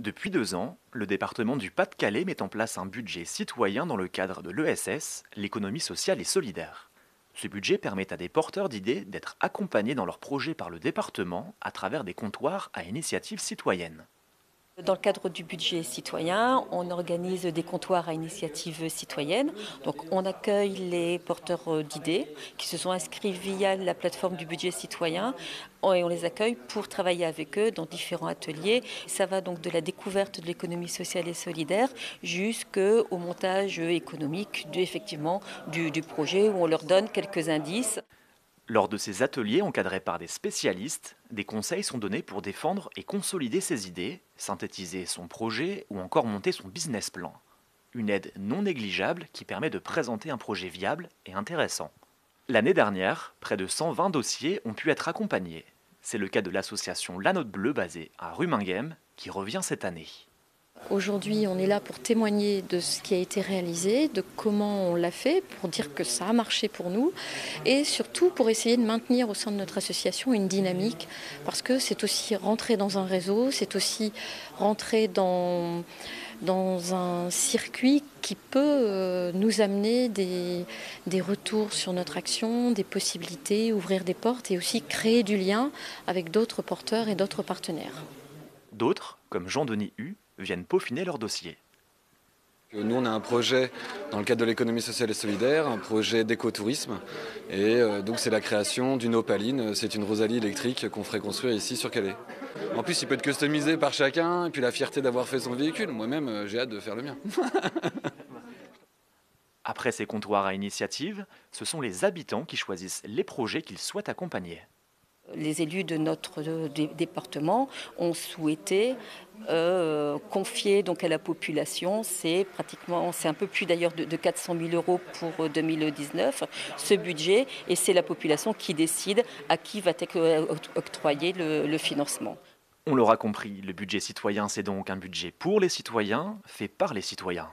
Depuis 2 ans, le département du Pas-de-Calais met en place un budget citoyen dans le cadre de l'ESS, l'économie sociale et solidaire. Ce budget permet à des porteurs d'idées d'être accompagnés dans leurs projets par le département à travers des comptoirs à initiative citoyenne. Dans le cadre du budget citoyen, on organise des comptoirs à initiative citoyenne. Donc, on accueille les porteurs d'idées qui se sont inscrits via la plateforme du budget citoyen et on les accueille pour travailler avec eux dans différents ateliers. Ça va donc de la découverte de l'économie sociale et solidaire jusqu'au montage économique effectivement du projet où on leur donne quelques indices. Lors de ces ateliers encadrés par des spécialistes, des conseils sont donnés pour défendre et consolider ses idées, synthétiser son projet ou encore monter son business plan. Une aide non négligeable qui permet de présenter un projet viable et intéressant. L'année dernière, près de 120 dossiers ont pu être accompagnés. C'est le cas de l'association La Note Bleue basée à Ruminguem qui revient cette année. Aujourd'hui, on est là pour témoigner de ce qui a été réalisé, de comment on l'a fait, pour dire que ça a marché pour nous et surtout pour essayer de maintenir au sein de notre association une dynamique parce que c'est aussi rentrer dans un réseau, c'est aussi rentrer dans un circuit qui peut nous amener des retours sur notre action, des possibilités, ouvrir des portes et aussi créer du lien avec d'autres porteurs et d'autres partenaires. D'autres, comme Jean-Denis Hu, viennent peaufiner leur dossier. Nous, on a un projet dans le cadre de l'économie sociale et solidaire, un projet d'écotourisme. Et donc, c'est la création d'une opaline. C'est une Rosalie électrique qu'on ferait construire ici sur Calais. En plus, il peut être customisé par chacun. Et puis, la fierté d'avoir fait son véhicule. Moi-même, j'ai hâte de faire le mien. Après ces comptoirs à initiative, ce sont les habitants qui choisissent les projets qu'ils souhaitent accompagner. Les élus de notre département ont souhaité confier donc à la population, c'est un peu plus d'ailleurs de 400 000 euros pour 2019, ce budget, et c'est la population qui décide à qui va être octroyé le financement. On l'aura compris, le budget citoyen, c'est donc un budget pour les citoyens, fait par les citoyens.